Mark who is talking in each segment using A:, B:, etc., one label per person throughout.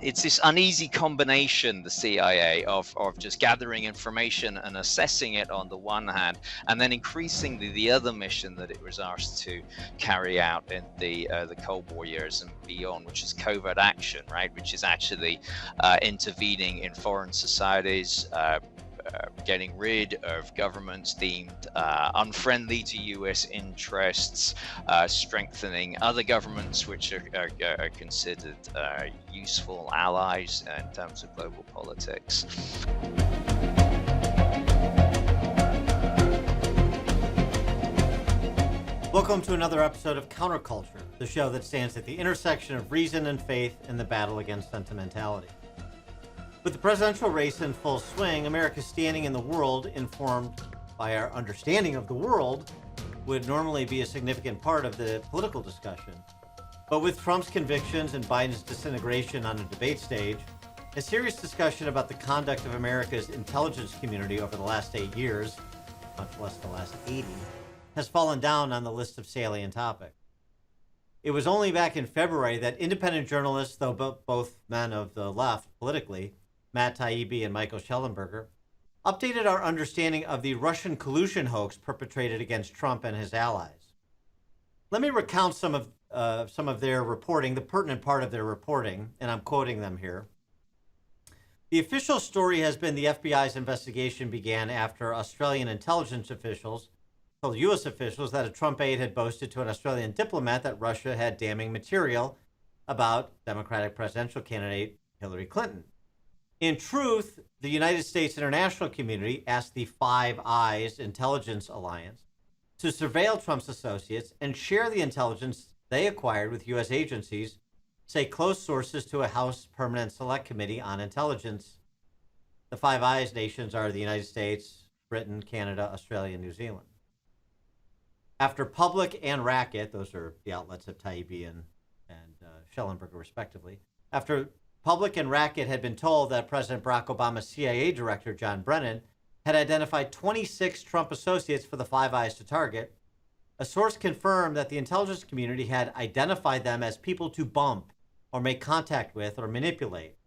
A: it's this uneasy combination, the CIA, of just gathering information and assessing it on the one hand, and then increasingly the other mission that it was asked to carry out in the Cold War years and beyond, which is covert action, right? Which is actually intervening in foreign societies, getting rid of governments deemed unfriendly to US interests, strengthening other governments which are considered useful allies in terms of global politics.
B: Welcome to another episode of Counterculture, the show that stands at the intersection of reason and faith in the battle against sentimentality. With the presidential race in full swing, America's standing in the world, informed by our understanding of the world, would normally be a significant part of the political discussion. But with Trump's convictions and Biden's disintegration on a debate stage, a serious discussion about the conduct of America's intelligence community over the last 8 years, much less the last 80, has fallen down on the list of salient topics. It was only back in February that independent journalists, though both men of the left politically, Matt Taibbi and Michael Schellenberger, updated our understanding of the Russian collusion hoax perpetrated against Trump and his allies. Let me recount some of their reporting, the pertinent part of their reporting, and I'm quoting them here. The official story has been the FBI's investigation began after Australian intelligence officials told U.S. officials that a Trump aide had boasted to an Australian diplomat that Russia had damning material about Democratic presidential candidate Hillary Clinton. In truth, the United States international community asked the Five Eyes Intelligence Alliance to surveil Trump's associates and share the intelligence they acquired with U.S. agencies, say close sources to a House Permanent Select Committee on Intelligence. The Five Eyes nations are the United States, Britain, Canada, Australia, and New Zealand. After Public and Racket, those are the outlets of Taibbi and Schellenberger respectively, after Public and Racket had been told that President Barack Obama's CIA director, John Brennan, had identified 26 Trump associates for the Five Eyes to target, a source confirmed that the intelligence community had identified them as people to bump or make contact with or manipulate.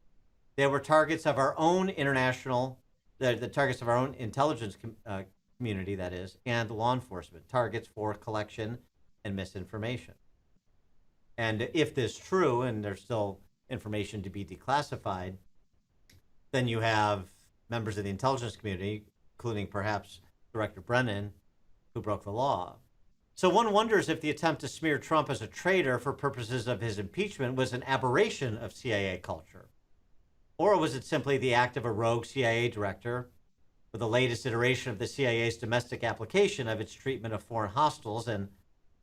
B: They were targets of our own the targets of our own intelligence community, that is, and law enforcement, targets for collection and misinformation. And if this is true, and there's still information to be declassified, then you have members of the intelligence community, including perhaps Director Brennan, who broke the law. So one wonders if the attempt to smear Trump as a traitor for purposes of his impeachment was an aberration of CIA culture. Or was it simply the act of a rogue CIA director, with the latest iteration of the CIA's domestic application of its treatment of foreign hostiles and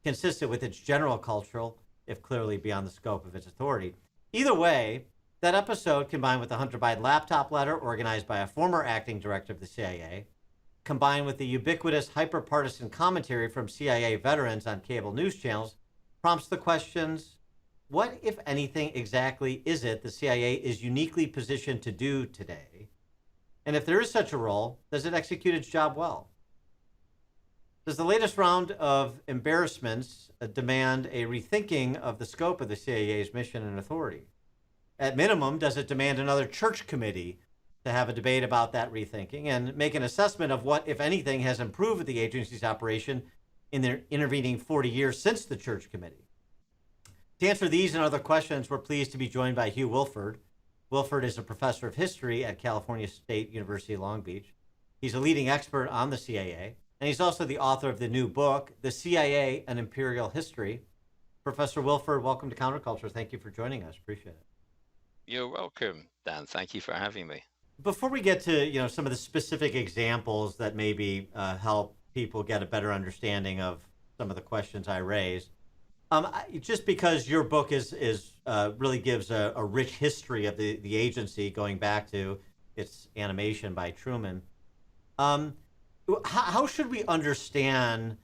B: consistent with its general cultural, if clearly beyond the scope of its authority? Either way, that episode, combined with the Hunter Biden laptop letter organized by a former acting director of the CIA, combined with the ubiquitous hyper-partisan commentary from CIA veterans on cable news channels, prompts the questions, what, if anything, exactly is it the CIA is uniquely positioned to do today? And if there is such a role, does it execute its job well? Does the latest round of embarrassments demand a rethinking of the scope of the CIA's mission and authority? At minimum, does it demand another church committee to have a debate about that rethinking and make an assessment of what, if anything, has improved the agency's operation in their intervening 40 years since the church committee? To answer these and other questions, we're pleased to be joined by Hugh Wilford. Wilford is a professor of history at California State University, Long Beach. He's a leading expert on the CIA, and he's also the author of the new book, The CIA, An Imperial History. Professor Wilford, welcome to Counterculture. Thank you for joining us. Appreciate it.
A: You're welcome, Dan. Thank you for having me.
B: Before we get to some of the specific examples that maybe help people get a better understanding of some of the questions I raised, just because your book is really gives a rich history of the agency going back to its animation by Truman. How should we understand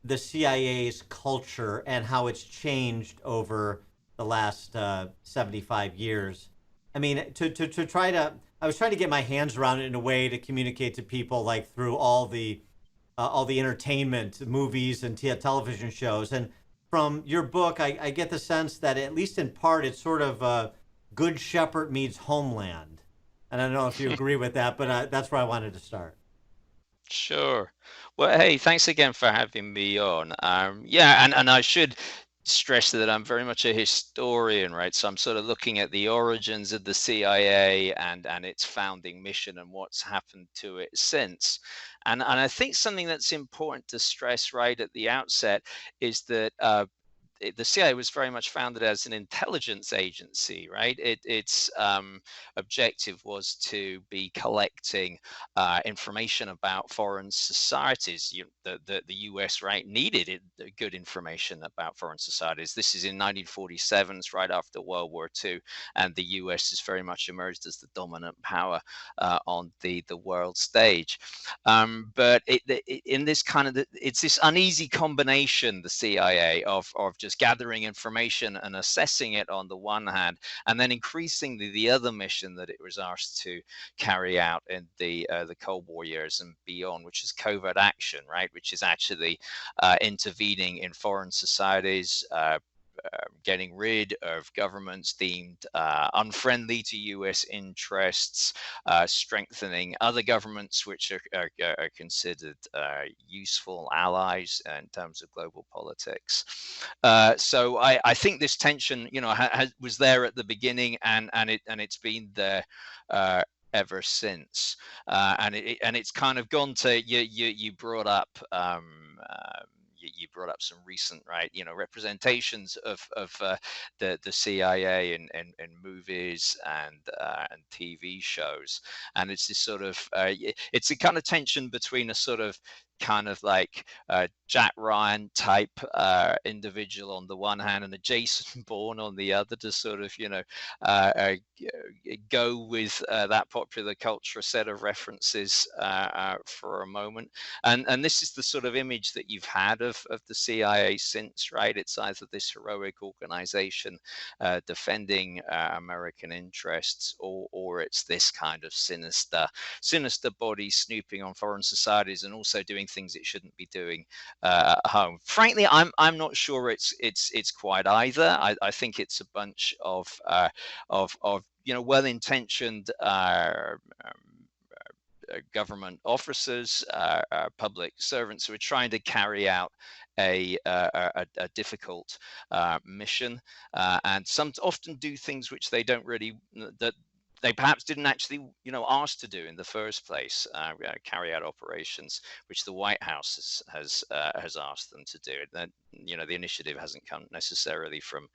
B: the CIA's culture and how it's changed over the last 75 years? I mean, I was trying to get my hands around it in a way to communicate to people, like through all the entertainment, movies and television shows. And from your book, I get the sense that at least in part, it sort of Good Shepherd meets Homeland. And I don't know if you agree with that, but that's where I wanted to start.
A: Sure. Well, hey, thanks again for having me on. Yeah, and I should stress that I'm very much a historian, right? So I'm sort of looking at the origins of the CIA and its founding mission and what's happened to it since. And I think something that's important to stress right at the outset is that the CIA was very much founded as an intelligence agency, right? Its objective was to be collecting information about foreign societies. The U.S. right needed good information about foreign societies. This is in 1947, right after World War II, and the U.S. has very much emerged as the dominant power on the world stage. But in this kind of it's this uneasy combination, the CIA, of just gathering information and assessing it on the one hand, and then increasingly the other mission that it was asked to carry out in the Cold War years and beyond, which is covert action, right? Which is actually intervening in foreign societies, getting rid of governments deemed unfriendly to U.S. interests, strengthening other governments which are considered useful allies in terms of global politics. So I think this tension, was there at the beginning, and it's been there ever since, and it's kind of gone to you brought up. You brought up some recent, right, representations of the CIA in movies and TV shows, and it's this sort of it's a kind of tension between a sort of kind of like Jack Ryan type individual on the one hand and a Jason Bourne on the other, to sort of go with that popular culture set of references for a moment. And this is the sort of image that you've had of the CIA since, right? It's either this heroic organization defending American interests, or it's this kind of sinister body snooping on foreign societies and also doing things it shouldn't be doing at home. Frankly, I'm not sure it's quite either. I think it's a bunch of well-intentioned government officers, public servants who are trying to carry out a difficult mission, and some often do things which they don't really that they perhaps didn't actually ask to do in the first place, carry out operations which the White House has asked them to do. That the initiative hasn't come necessarily from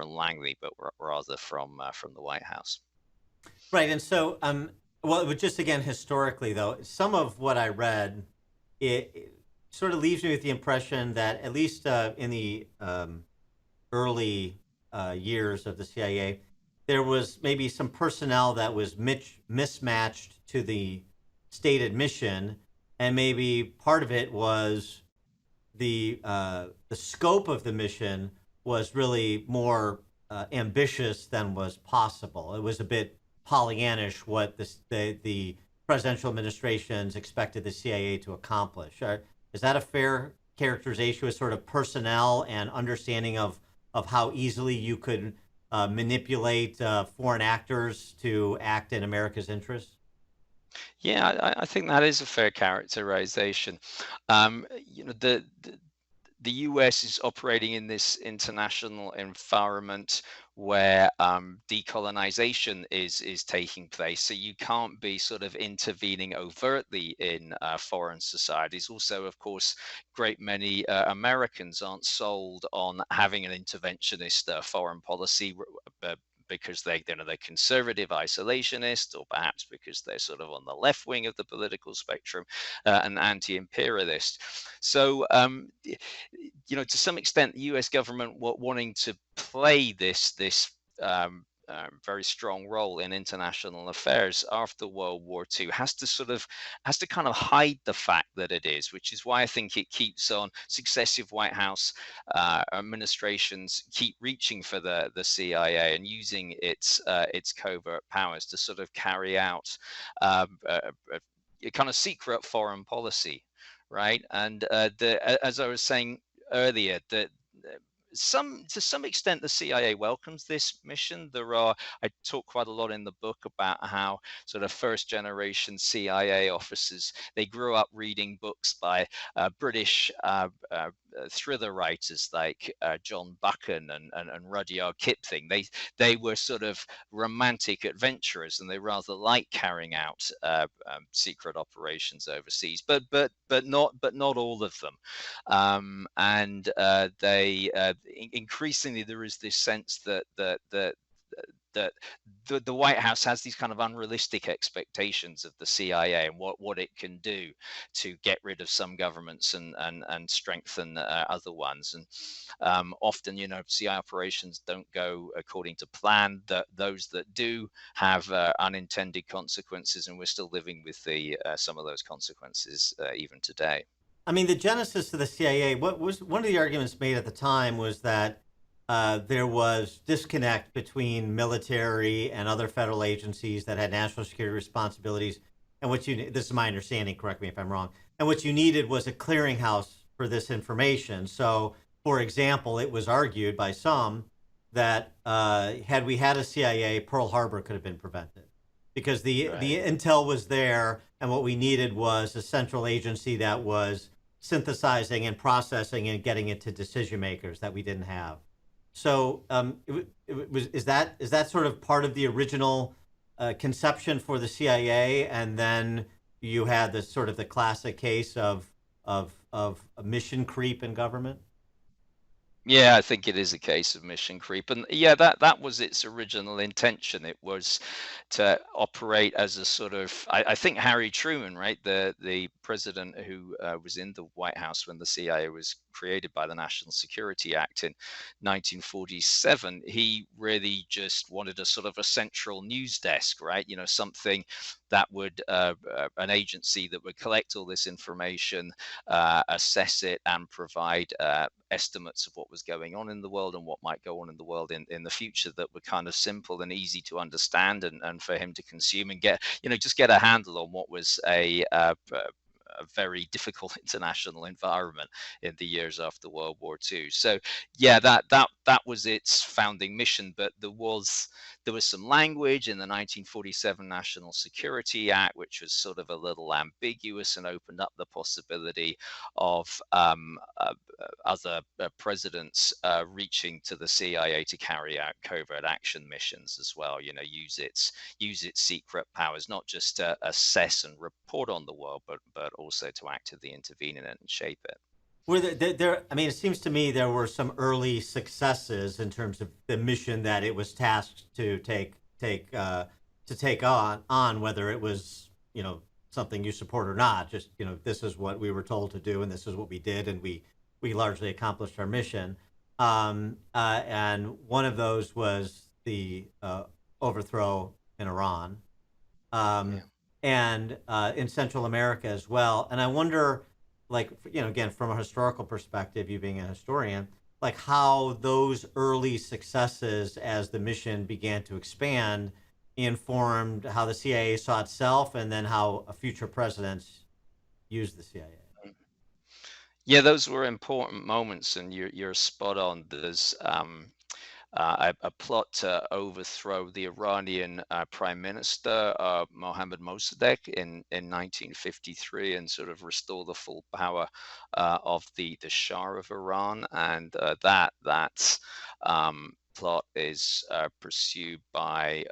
A: Langley, but rather from the White House.
B: Right, and so well, just again historically though, some of what I read, it sort of leaves me with the impression that at least in the early years of the CIA, there was maybe some personnel that was mismatched to the stated mission, and maybe part of it was the scope of the mission was really more ambitious than was possible. It was a bit Pollyannish what the presidential administrations expected the CIA to accomplish. Is that a fair characterization with sort of personnel and understanding of how easily you could manipulate foreign actors to act in America's interest?
A: Yeah, I think that is a fair characterization. The US is operating in this international environment where decolonization is taking place. So you can't be sort of intervening overtly in foreign societies. Also, of course, great many Americans aren't sold on having an interventionist foreign policy. Because they're conservative isolationist, or perhaps because they're sort of on the left wing of the political spectrum, and anti-imperialist. So to some extent, the U.S. government wanting to play this very strong role in international affairs after World War II has to kind of hide the fact that it is, which is why I think it keeps on. Successive White House administrations keep reaching for the CIA and using its covert powers to sort of carry out a kind of secret foreign policy, right? And as I was saying earlier, that to some extent, the CIA welcomes this mission. I talk quite a lot in the book about how sort of first generation CIA officers, they grew up reading books by British thriller writers like John Buchan and Rudyard Kipling. They were sort of romantic adventurers, and they rather like carrying out secret operations overseas, but not all of them. And they increasingly, there is this sense that the White House has these kind of unrealistic expectations of the CIA and what it can do to get rid of some governments and strengthen other ones. And often, CIA operations don't go according to plan. Those that do have unintended consequences, and we're still living with some of those consequences even today.
B: I mean, the genesis of the CIA, what was one of the arguments made at the time was that there was disconnect between military and other federal agencies that had national security responsibilities. And this is my understanding, correct me if I'm wrong, and what you needed was a clearinghouse for this information. So, for example, it was argued by some that had we had a CIA, Pearl Harbor could have been prevented, because the intel was there, and what we needed was a central agency that was synthesizing and processing and getting it to decision makers that we didn't have. So is that sort of part of the original conception for the CIA, and then you had the sort of the classic case of a mission creep in government?
A: Yeah, I think it is a case of mission creep, and yeah, that was its original intention. It was to operate as a sort of, I think Harry Truman, right, the president who was in the White House when the CIA was created by the National Security Act in 1947. He really just wanted a sort of a central news desk, right? Something that would an agency that would collect all this information, assess it, and provide estimates of what was going on in the world and what might go on in the world in the future, that were kind of simple and easy to understand and for him to consume and get, just get a handle on what was a very difficult international environment in the years after World War II. So yeah, that was its founding mission. But there was some language in the 1947 National Security Act which was sort of a little ambiguous and opened up the possibility of other presidents reaching to the CIA to carry out covert action missions as well. Use its secret powers, not just to assess and report on the world, but also to actively intervene in it and shape it.
B: Were there? I mean, it seems to me there were some early successes in terms of the mission that it was tasked to take on, whether it was something you support or not. Just this is what we were told to do, and this is what we did, and we largely accomplished our mission. And one of those was the overthrow in Iran, and in Central America as well. And I wonder, like, again, from a historical perspective, you being a historian, like how those early successes as the mission began to expand informed how the CIA saw itself, and then how future presidents used the CIA.
A: Yeah, those were important moments, and you're spot on. There's a plot to overthrow the Iranian Prime Minister Mohammad Mossadegh in 1953 and sort of restore the full power of the Shah of Iran, and that plot is pursued by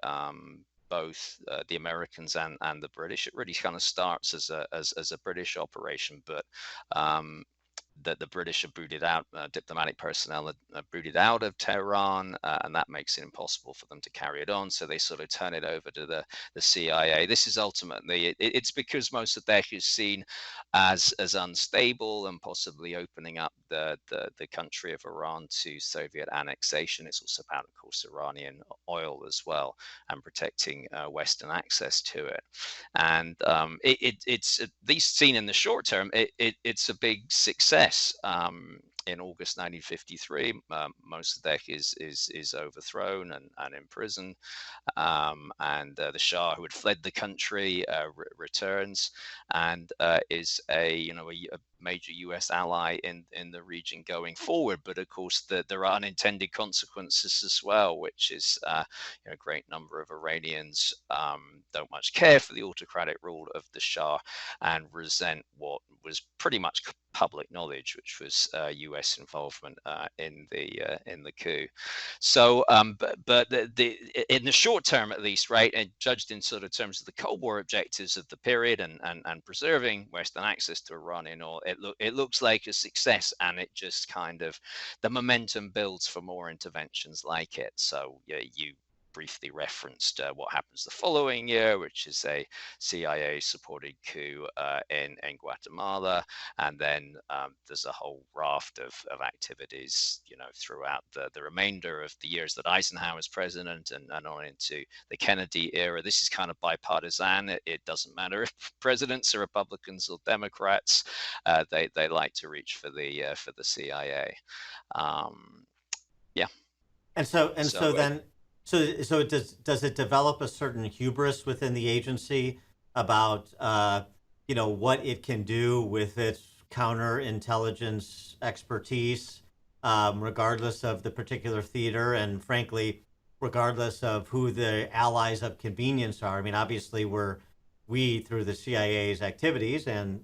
A: both the Americans and the British. It really kind of starts as a British operation, but that the British have booted out, diplomatic personnel are booted out of Tehran, and that makes it impossible for them to carry it on. So they sort of turn it over to the CIA. This is ultimately, it's because Mossadegh is seen as unstable and possibly opening up the country of Iran to Soviet annexation. It's also about, of course, Iranian oil as well, and protecting Western access to it. And it's at least seen in the short term, it's a big success. in August 1953, Mossadegh is overthrown and imprisoned, and the Shah, who had fled the country, returns and is a major U.S. ally in the region going forward. But of course, there are unintended consequences as well, which is a great number of Iranians don't much care for the autocratic rule of the Shah and resent what was pretty much public knowledge, which was U.S. involvement in the coup. So, but in the short term, at least, right, and judged in sort of terms of the Cold War objectives of the period and preserving Western access to Iran in all, it looks like a success, and it just kind of the momentum builds for more interventions like it. So, yeah, you briefly referenced what happens the following year, which is a CIA-supported coup in Guatemala, and then there's a whole raft of activities, throughout the remainder of the years that Eisenhower is president and on into the Kennedy era. This is kind of bipartisan. It doesn't matter if presidents are Republicans or Democrats. They like to reach for the CIA. Yeah.
B: So then. So does it develop a certain hubris within the agency about what it can do with its counterintelligence expertise, regardless of the particular theater, and frankly, regardless of who the allies of convenience are? I mean, obviously, we through the CIA's activities and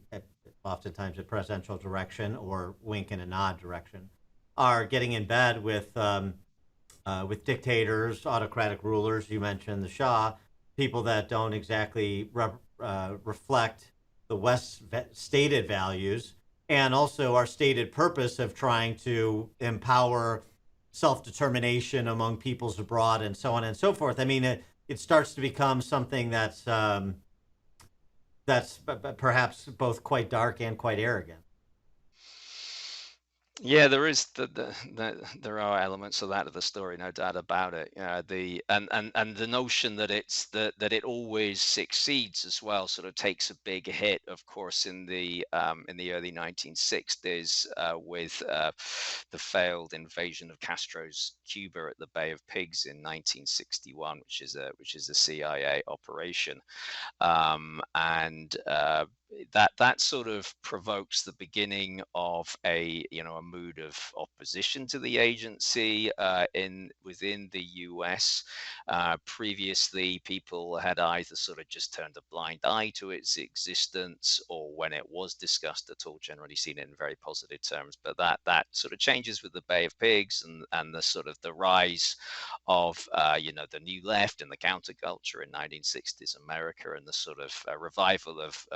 B: oftentimes at presidential direction or wink and a nod direction, are getting in bed with dictators, autocratic rulers. You mentioned the Shah, people that don't exactly reflect the West's stated values, and also our stated purpose of trying to empower self-determination among peoples abroad, and so on and so forth. I mean, it starts to become something that's perhaps both quite dark and quite arrogant.
A: Yeah, there is there are elements of that of the story, no doubt about it. And the notion that it always succeeds as well sort of takes a big hit, of course, in the early 1960s with the failed invasion of Castro's Cuba at the Bay of Pigs in 1961, which is a CIA operation, and that sort of provokes the beginning of a mood of opposition to the agency within the US. Previously, people had either sort of just turned a blind eye to its existence, or when it was discussed at all, generally seen it in very positive terms. But that sort of changes with the Bay of Pigs and the sort of the rise of the New Left and the counterculture in 1960s America, and the sort of revival of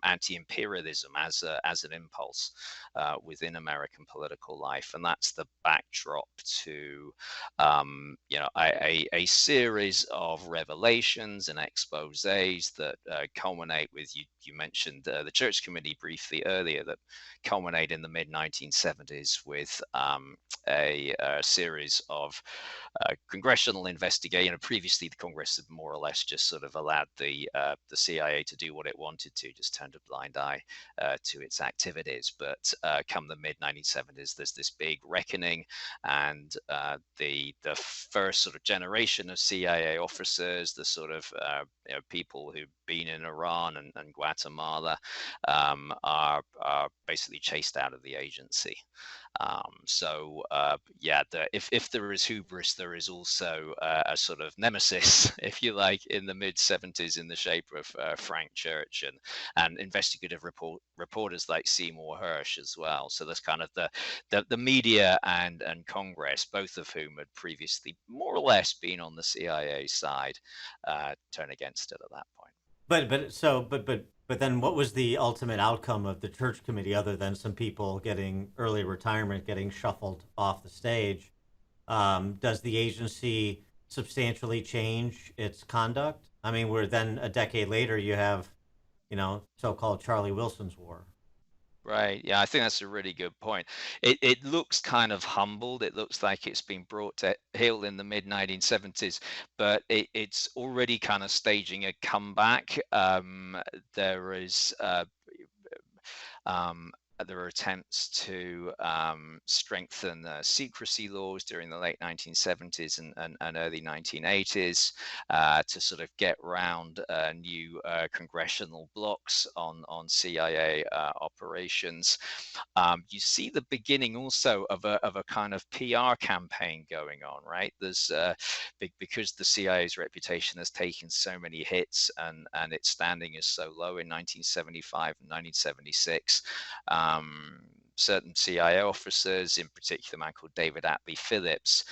A: anti-imperialism as an impulse within American political life. And that's the backdrop to a series of revelations and exposés that culminate with, you mentioned the Church Committee briefly earlier, that culminate in the mid 1970s with a series of congressional investigation. Previously, the Congress had more or less just sort of allowed the CIA to do what it wanted to, just turned a blind eye to its activities. But come the mid 1970s, there's this big reckoning, and the first sort of generation of CIA officers, the sort of people who've been in Iran and Guatemala, are basically chased out of the agency. If there is hubris, there is also a sort of nemesis, if you like, in the mid 70s in the shape of Frank Church and investigative reporters like Seymour Hersh as well. So there's kind of the media and Congress, both of whom had previously more or less been on the CIA side, turn against it at that point.
B: But then what was the ultimate outcome of the Church Committee, other than some people getting early retirement, getting shuffled off the stage? Does the agency substantially change its conduct? I mean, we're then a decade later, you have, so-called Charlie Wilson's war.
A: Right. Yeah, I think that's a really good point. It looks kind of humbled. It looks like it's been brought to heel in the mid 1970s, but it's already kind of staging a comeback. There is there were attempts to strengthen secrecy laws during the late 1970s and early 1980s to sort of get round new congressional blocks on CIA operations. You see the beginning also of a kind of PR campaign going on, right? There's because the CIA's reputation has taken so many hits and its standing is so low in 1975 and 1976. Certain CIA officers, in particular a man called David Atlee Phillips,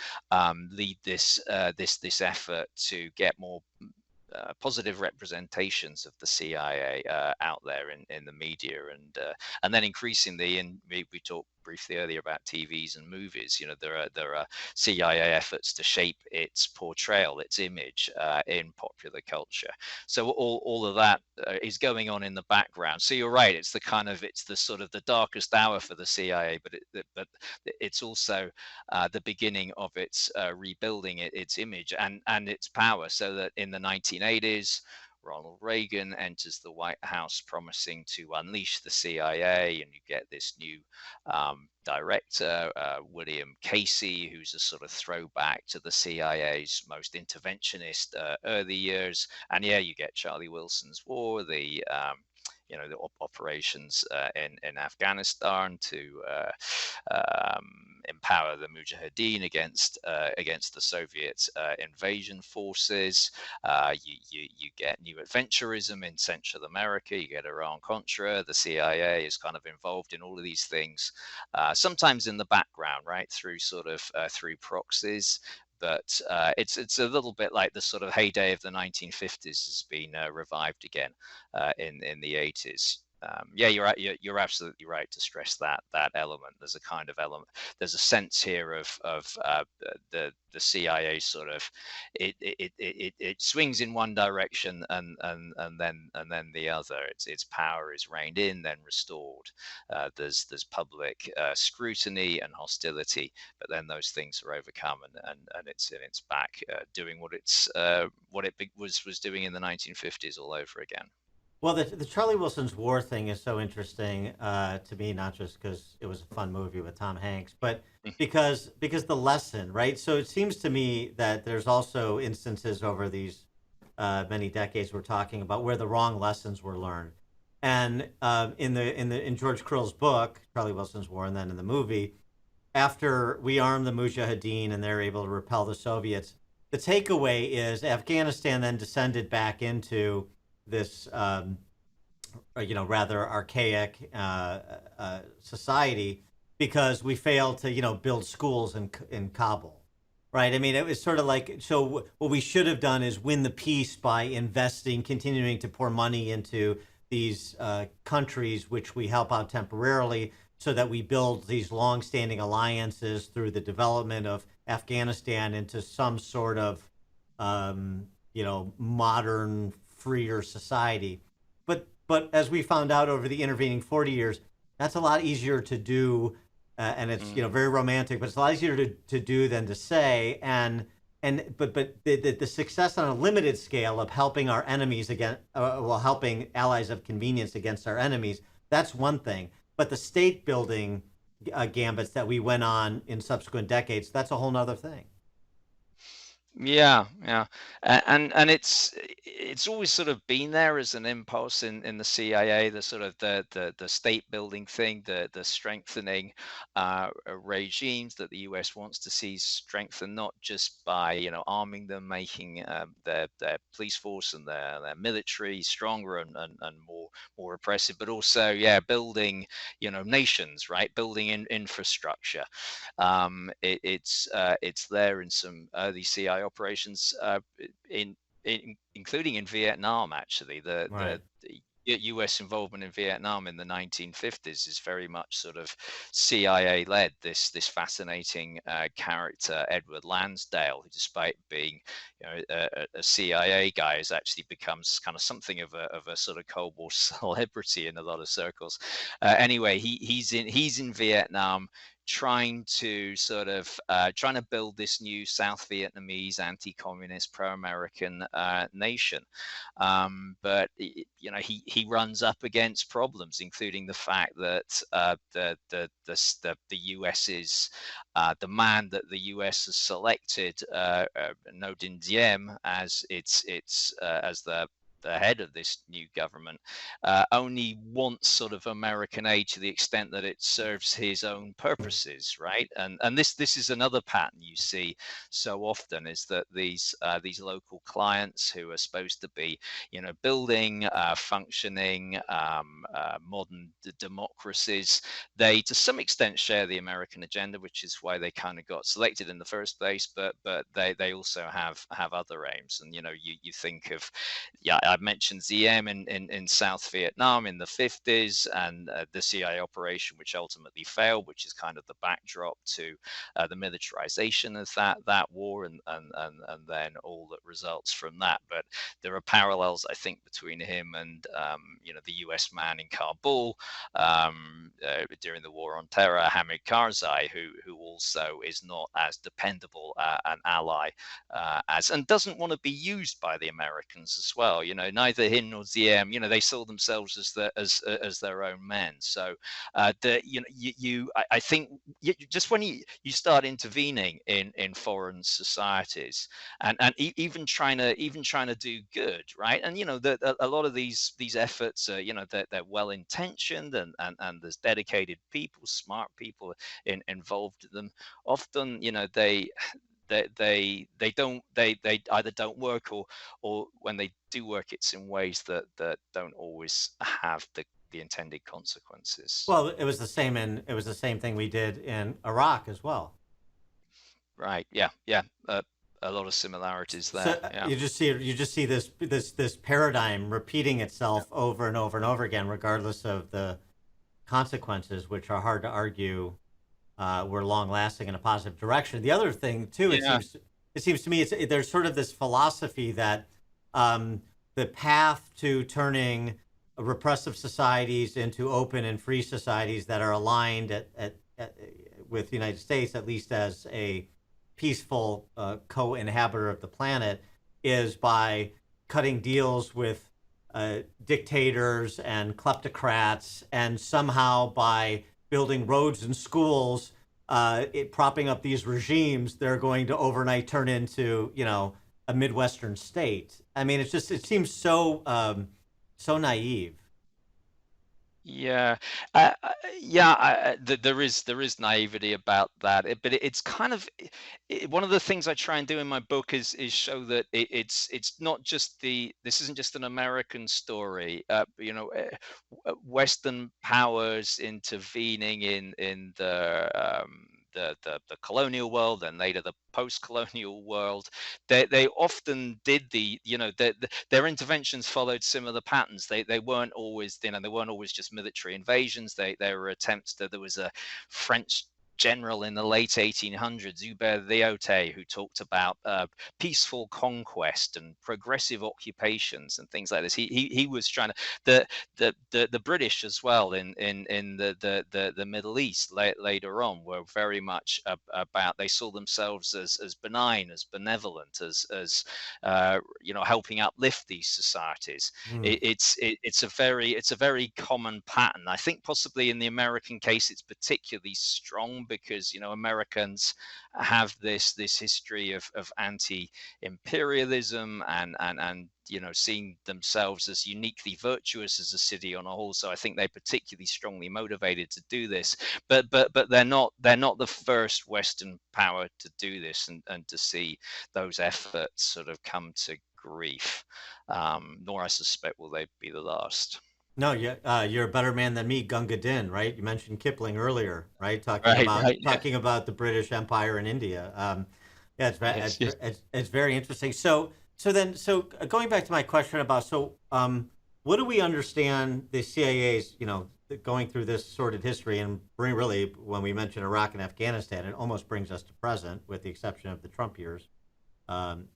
A: lead this effort to get more positive representations of the CIA out there in the media, and then increasingly, and we talked briefly earlier about TVs and movies. You know, there are CIA efforts to shape its portrayal, its image in popular culture. So all of that is going on in the background. So you're right. It's the sort of the darkest hour for the CIA, but it's also the beginning of its rebuilding its image and its power, so that in the 1980s, Ronald Reagan enters the White House promising to unleash the CIA, and you get this new director, William Casey, who's a sort of throwback to the CIA's most interventionist early years. And yeah, you get Charlie Wilson's War, the operations in Afghanistan to empower the Mujahideen against the Soviet invasion forces. You get new adventurism in Central America. You get Iran-Contra. The CIA is kind of involved in all of these things, sometimes in the background, right, through through proxies. But it's a little bit like the sort of heyday of the 1950s has been revived again in the 80s. Yeah, you're absolutely right to stress that element. There's a kind of element. There's a sense here of the CIA sort of it swings in one direction and then the other. Its power is reined in, then restored. There's public scrutiny and hostility, but then those things are overcome and it's back doing what it was doing in the 1950s all over again.
B: Well, the Charlie Wilson's War thing is so interesting to me, not just because it was a fun movie with Tom Hanks, but because the lesson, right? So it seems to me that there's also instances over these many decades we're talking about where the wrong lessons were learned, and in George Crill's book, Charlie Wilson's War, and then in the movie, after we arm the Mujahideen and they're able to repel the Soviets, the takeaway is Afghanistan then descended back into this rather archaic society because we failed to build schools in Kabul, right? I mean, it was sort of like, so what we should have done is win the peace by continuing to pour money into these countries which we help out temporarily, so that we build these long-standing alliances through the development of Afghanistan into some sort of modern, freer society. But as we found out over the intervening 40 years, that's a lot easier to do, and it's very romantic, but it's a lot easier to do than to say. But the success on a limited scale of helping our enemies helping allies of convenience against our enemies, that's one thing. But the state building gambits that we went on in subsequent decades, that's a whole nother thing.
A: Yeah, and it's always sort of been there as an impulse in the CIA, the sort of the state building thing, the strengthening regimes that the US wants to see strengthened, not just by arming them, making their police force and their military stronger and more repressive, but also building nations, right, building infrastructure. It's there in some early CIA operations, including in Vietnam. Actually, the U.S. involvement in Vietnam in the 1950s is very much sort of CIA led. This fascinating character, Edward Lansdale, who, despite being a CIA guy, has actually becomes kind of something of a sort of Cold War celebrity in a lot of circles. Anyway, he's in Vietnam, trying to build this new South Vietnamese anti-communist, pro-American nation. But he runs up against problems, including the fact that the US's the man that the US has selected, Ngo Dinh Diem, as as the head of this new government, only wants sort of American aid to the extent that it serves his own purposes, right? And this is another pattern you see so often, is that these local clients who are supposed to be, building functioning modern democracies, they to some extent share the American agenda, which is why they kind of got selected in the first place. But they also have other aims, and you think of, I mentioned Diem in South Vietnam in the 50s, and the CIA operation, which ultimately failed, which is kind of the backdrop to the militarization of that war, and then all that results from that. But there are parallels, I think, between him and the US man in Kabul during the war on terror, Hamid Karzai, who also is not as dependable an ally and doesn't want to be used by the Americans as well. Neither him nor Diem, they saw themselves as their own men. So I think just when you start intervening in foreign societies, and even trying to do good, right? And a lot of these efforts are, they're well intentioned, and there's dedicated people, smart people involved in them. Often, they either don't work, or when they do work, it's in ways that don't always have the intended consequences.
B: Well, it was the same thing we did in Iraq as well.
A: Right. Yeah. A lot of similarities there.
B: So
A: yeah.
B: You just see this paradigm repeating itself over and over and over again, regardless of the consequences, which are hard to argue were long lasting in a positive direction. The other thing too, it seems to me, there's sort of this philosophy that the path to turning repressive societies into open and free societies that are aligned with the United States, at least as a peaceful co-inhabitor of the planet, is by cutting deals with dictators and kleptocrats, and somehow by building roads and schools, propping up these regimes, they're going to overnight turn into, a Midwestern state. I mean, it seems so naive.
A: Yeah, there is naivety about that, but it's kind of one of the things I try and do in my book is show that it's not just this isn't just an American story. Western powers intervening in the colonial world, and later the post-colonial world, they often did their interventions followed similar patterns. They weren't always just military invasions. They were attempts there was a French general in the late 1800s, Hubert Lyautey, who talked about peaceful conquest and progressive occupations and things like this. He was trying to the British as well in the Middle East later on were very much about, they saw themselves as benign, as benevolent, as helping uplift these societies. It's a very common pattern. I think possibly in the American case it's particularly strong because Americans have this history of anti-imperialism and seeing themselves as uniquely virtuous as a city on a whole. So I think they're particularly strongly motivated to do this. But they're not the first Western power to do this and to see those efforts sort of come to grief. Nor I suspect will they be the last.
B: No, you're a better man than me, Gunga Din, right? You mentioned Kipling earlier, right? Talking about the British Empire in India. It's very interesting. So going back to my question about, what do we understand the CIA's, going through this sordid history, and really when we mention Iraq and Afghanistan, it almost brings us to present, with the exception of the Trump years. So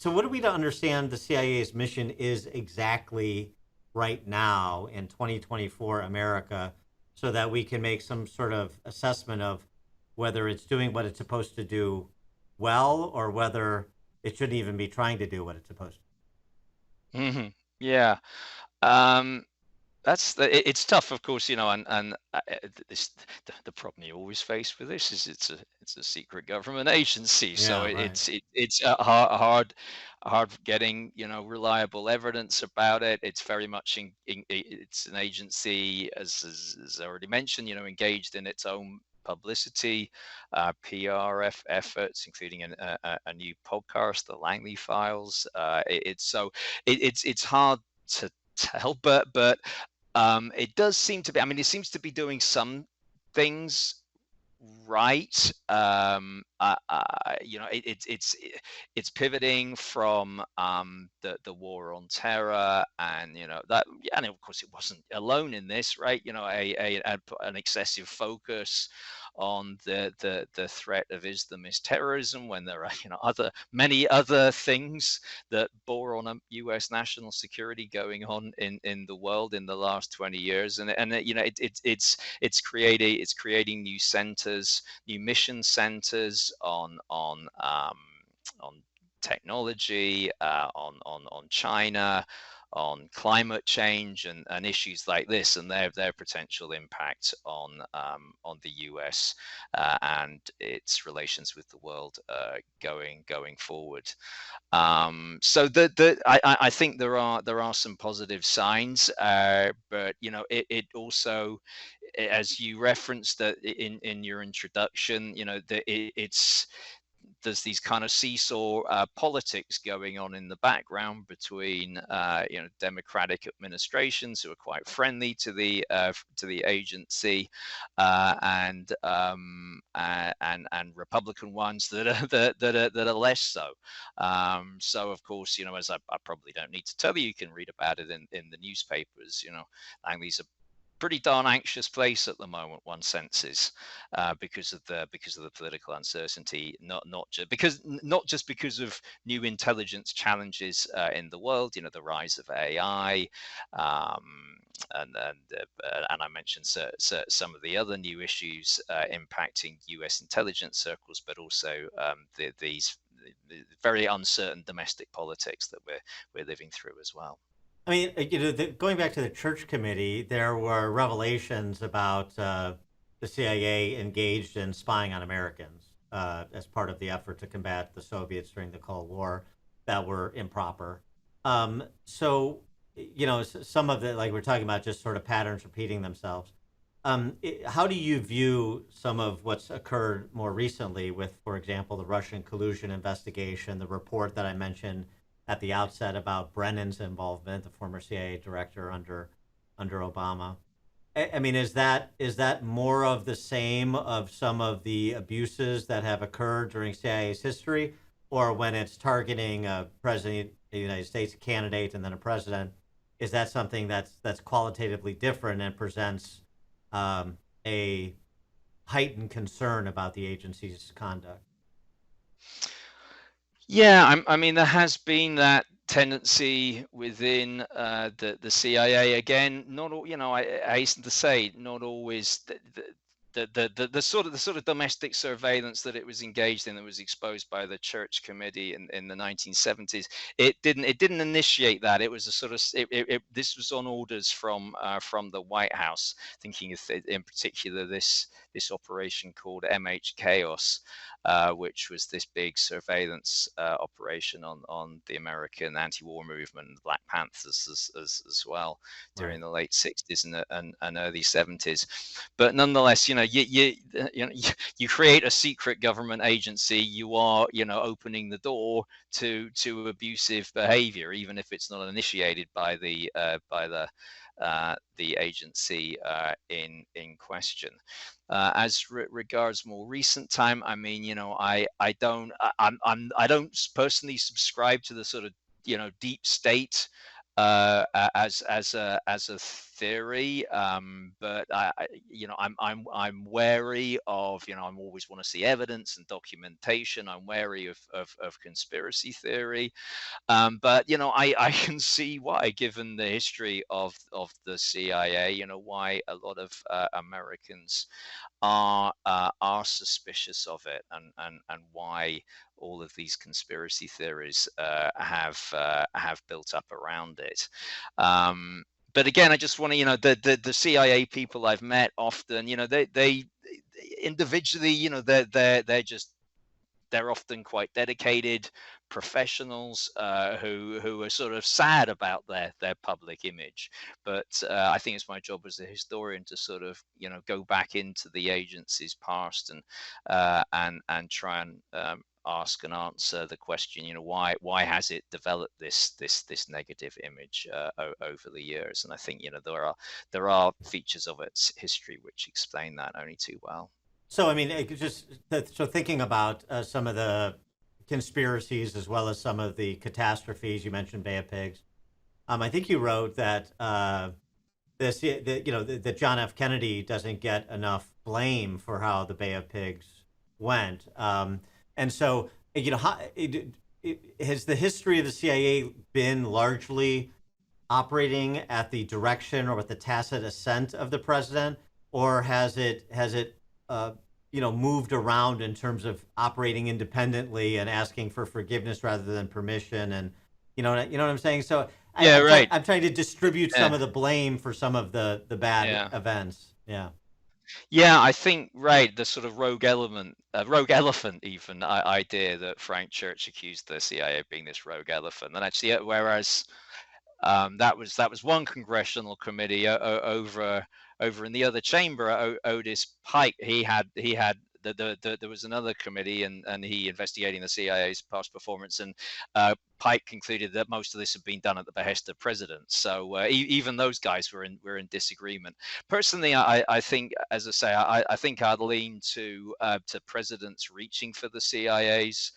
B: what do we to understand the CIA's mission is exactly right now in 2024 America, so that we can make some sort of assessment of whether it's doing what it's supposed to do well, or whether it shouldn't even be trying to do what it's supposed to.
A: Yeah. Um, it's tough, of course, and this the problem you always face with this is it's a secret government agency, so
B: Yeah, right.
A: it's hard getting reliable evidence about it. It's very much it's an agency, as already mentioned, engaged in its own publicity, efforts, including a new podcast, the Langley Files. It's hard to tell, but it does seem to be. I mean, it seems to be doing some things right. It's pivoting from the war on terror, and that, yeah, and of course it wasn't alone in this, right? An excessive focus on the threat of Islamist terrorism, when there are many other things that bore on a U.S. national security going on in the world in the last 20 years, and it's creating new centers, new mission centers on technology, on China, on climate change, and issues like this, and their potential impact on the U.S. And its relations with the world going forward. So I think there are some positive signs, but it also, as you referenced that in your introduction, there's these kind of seesaw politics going on in the background between democratic administrations who are quite friendly to the agency, and Republican ones that are less so. So of course, as I probably don't need to tell you, you can read about it in the newspapers. Langley's a pretty darn anxious place at the moment, one senses, because of the political uncertainty, not just because of new intelligence challenges in the world, the rise of AI, and I mentioned some of the other new issues impacting U.S. intelligence circles, but also these very uncertain domestic politics that we're living through as well.
B: I mean, going back to the Church Committee, there were revelations about the CIA engaged in spying on Americans as part of the effort to combat the Soviets during the Cold War that were improper. So, some of it, like we're talking about, just sort of patterns repeating themselves. How do you view some of what's occurred more recently with, for example, the Russian collusion investigation, the report that I mentioned at the outset about Brennan's involvement, the former CIA director under Obama? I mean, is that more of the same of some of the abuses that have occurred during CIA's history, or when it's targeting a president of the United States, a candidate, and then a president, is that something that's qualitatively different and presents a heightened concern about the agency's conduct?
A: Yeah, I mean, there has been that tendency within the CIA. Again, not all, I hasten to say, not always the sort of domestic surveillance that it was engaged in, that was exposed by the Church Committee in the 1970s. It didn't initiate that. It was a sort of this was on orders from the White House, thinking of, in particular, this operation called MH Chaos, which was this big surveillance operation on the American anti-war movement, the Black Panthers as well, during
B: Right.
A: the late 60s and early 70s. But nonetheless, you create a secret government agency, you are opening the door to abusive behavior, even if it's not initiated by the agency in question. As regards more recent time, I mean, I don't personally subscribe to the sort of deep state as a theory, but I'm wary of, I always want to see evidence and documentation. I'm wary of conspiracy theory. But I can see why, given the history of the CIA, why a lot of Americans are suspicious of it, and why all of these conspiracy theories have built up around it. But again, I just want to, the CIA people I've met often, they individually, they're often quite dedicated professionals who are sort of sad about their public image. But I think it's my job as a historian to sort of go back into the agency's past and try and ask and answer the question, why has it developed this negative image over the years? And I think there are features of its history which explain that only too well.
B: So, I mean, so thinking about some of the conspiracies as well as some of the catastrophes, you mentioned Bay of Pigs. I think you wrote that that John F. Kennedy doesn't get enough blame for how the Bay of Pigs went, and so has the history of the CIA been largely operating at the direction or with the tacit assent of the president, or has it moved around in terms of operating independently and asking for forgiveness rather than permission? And you know what I'm saying? So I'm trying to distribute some of the blame for some of the bad events.
A: Yeah, I think the sort of rogue elephant even idea that Frank Church accused the CIA of being this rogue elephant, and actually, whereas that was one congressional committee over in the other chamber, Otis Pike, he had there was another committee, and he investigating the CIA's past performance, and Pike concluded that most of this had been done at the behest of presidents. So even those guys were in disagreement. Personally, I think, as I say, I think I'd lean to presidents reaching for the CIA's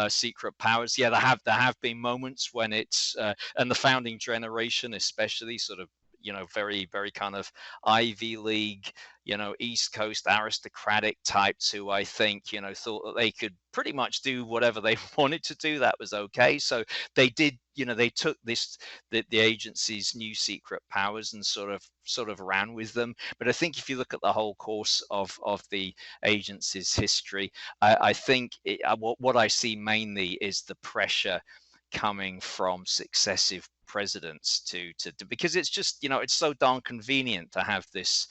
A: secret powers. Yeah, there have been moments when it's and the founding generation especially sort of very, very kind of Ivy League, East Coast aristocratic types who I think, thought that they could pretty much do whatever they wanted to do. That was okay. So they did, they took the agency's new secret powers and sort of ran with them. But I think if you look at the whole course of the agency's history, I think what I see mainly is the pressure coming from successive presidents to because it's just it's so darn convenient to have this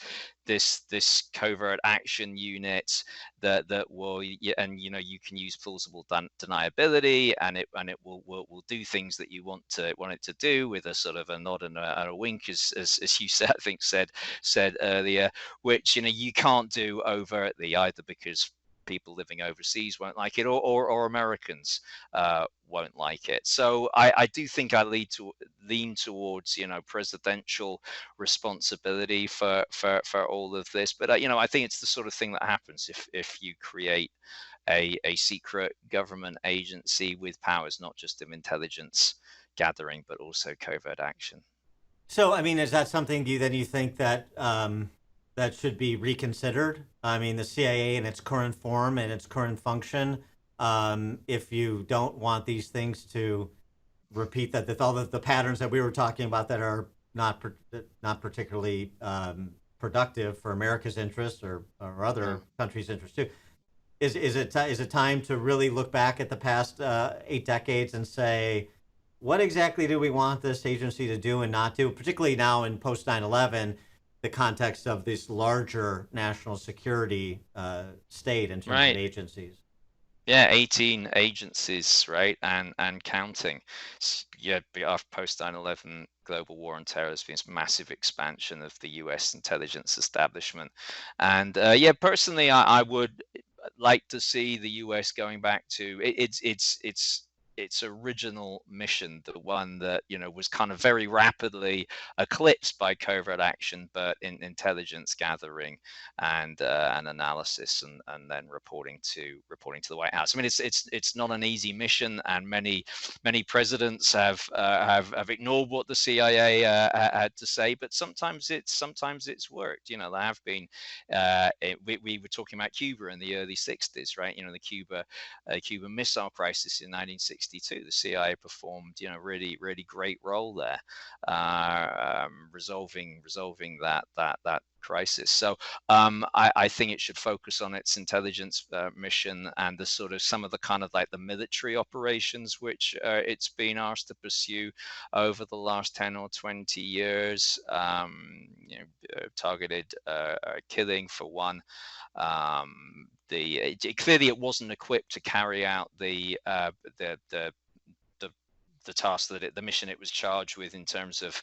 A: covert action unit that will, and you can use plausible deniability, and it will do things that you want it to do with a sort of a nod and a wink, as you said, I think said earlier, which you can't do overtly, either because people living overseas won't like it, or Americans won't like it. So I do think I lean towards presidential responsibility for all of this. But I think it's the sort of thing that happens if you create a secret government agency with powers not just of intelligence gathering but also covert action.
B: So, I mean, is that something you think that that should be reconsidered? I mean, the CIA in its current form and its current function, if you don't want these things to repeat all the patterns that we were talking about that are not particularly productive for America's interests or other countries' interests too, is it time to really look back at the past 8 decades and say, what exactly do we want this agency to do and not do, particularly now in post 9/11, the context of this larger national security state in terms of agencies?
A: Yeah, 18 agencies, right, and counting. Yeah, after post 9/11 global war on terror, there's been this massive expansion of the U.S. intelligence establishment, and personally, I would like to see the U.S. going back to its its original mission, the one that was kind of very rapidly eclipsed by covert action, but in intelligence gathering and analysis, and then reporting to the White House. I mean, it's not an easy mission, and many presidents have ignored what the CIA had to say, but sometimes it's worked. There have been we were talking about Cuba in the early 60s, right? The Cuban Missile Crisis in 1962. The CIA performed really great role there, resolving that crisis. So I think it should focus on its intelligence mission and the sort of some of the kind of like the military operations which it's been asked to pursue over the last 10 or 20 years. Targeted killing for one. Clearly it wasn't equipped to carry out the task the mission it was charged with in terms of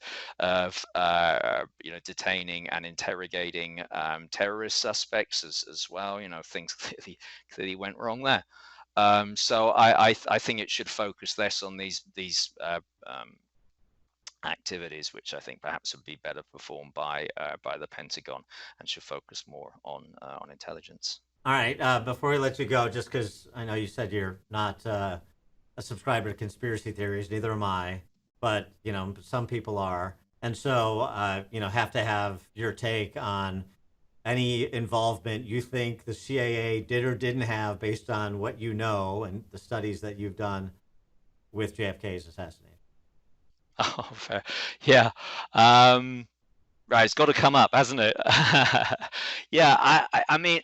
A: detaining and interrogating terrorist suspects as well. Things clearly went wrong there. So I think it should focus less on these activities, which I think perhaps would be better performed by the Pentagon, and should focus more on intelligence.
B: All right. Before we let you go, just because I know you said you're not a subscriber to conspiracy theories, neither am I, but some people are, and so have to have your take on any involvement you think the CIA did or didn't have based on what you know and the studies that you've done with JFK's assassination.
A: Oh, fair. Yeah. Right. It's got to come up, hasn't it? Yeah. I mean,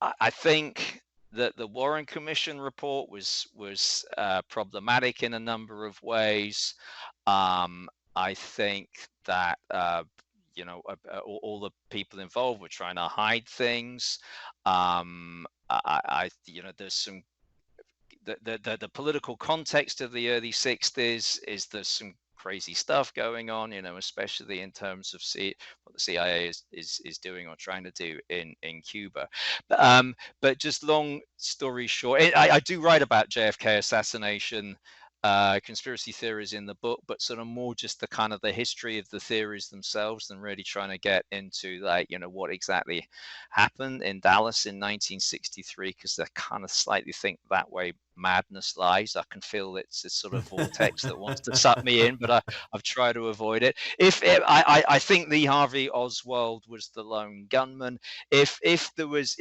A: I think that the Warren Commission report was problematic in a number of ways. I think that all the people involved were trying to hide things. There's some the political context of the early 60s is there's some crazy stuff going on, especially in terms of what the CIA is doing or trying to do in Cuba. But just long story short, I do write about JFK assassination conspiracy theories in the book, but sort of more just the kind of the history of the theories themselves than really trying to get into what exactly happened in Dallas in 1963, because I kind of slightly think that way madness lies. I can feel it's this sort of vortex that wants to suck me in, but I've tried to avoid it. I think Lee Harvey Oswald was the lone gunman. If there was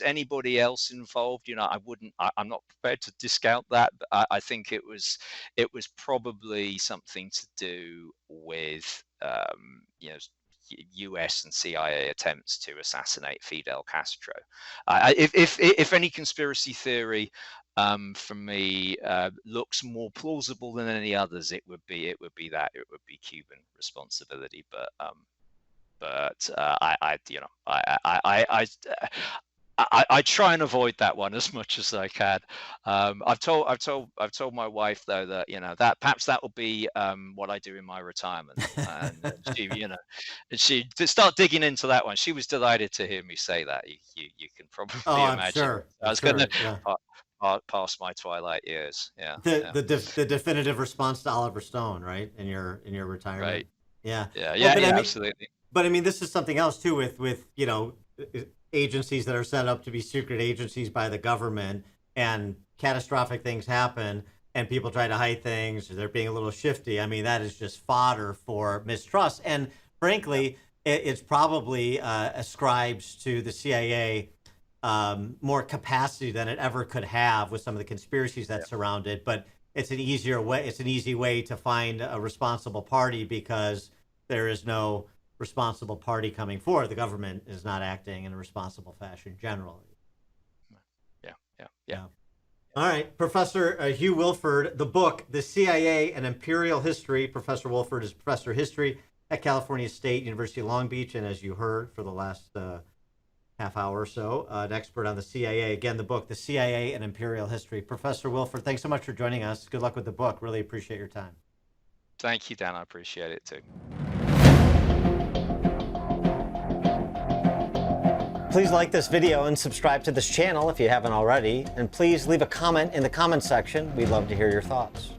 A: anybody else involved, I'm not prepared to discount that, but I think it was probably something to do with US and CIA attempts to assassinate Fidel Castro. If any conspiracy theory from me looks more plausible than any others, it would be Cuban responsibility. But I try and avoid that one as much as I can. I've told my wife though that that perhaps that will be what I do in my retirement. And she to start digging into that one. She was delighted to hear me say that. You can probably imagine.
B: Sure.
A: I was going to past my twilight years. Yeah.
B: The definitive response to Oliver Stone, right? In your retirement.
A: Right.
B: Yeah.
A: Yeah. Absolutely.
B: But I mean, this is something else too with agencies that are set up to be secret agencies by the government, and catastrophic things happen and people try to hide things, or they're being a little shifty. I mean, that is just fodder for mistrust. And frankly, it's probably ascribes to the CIA more capacity than it ever could have with some of the conspiracies that surround it. But it's an easy way to find a responsible party, because there is no responsible party coming forward. The government is not acting in a responsible fashion generally. Yeah. All right, Professor Hugh Wilford, the book, The CIA and Imperial History. Professor Wilford is professor of history at California State University, Long Beach, and as you heard for the last half hour or so, an expert on the CIA. Again, the book, The CIA and Imperial History. Professor Wilford, thanks so much for joining us. Good luck with the book. Really appreciate your time.
A: Thank you, Dan. I appreciate it too.
B: Please like this video and subscribe to this channel if you haven't already. And please leave a comment in the comment section. We'd love to hear your thoughts.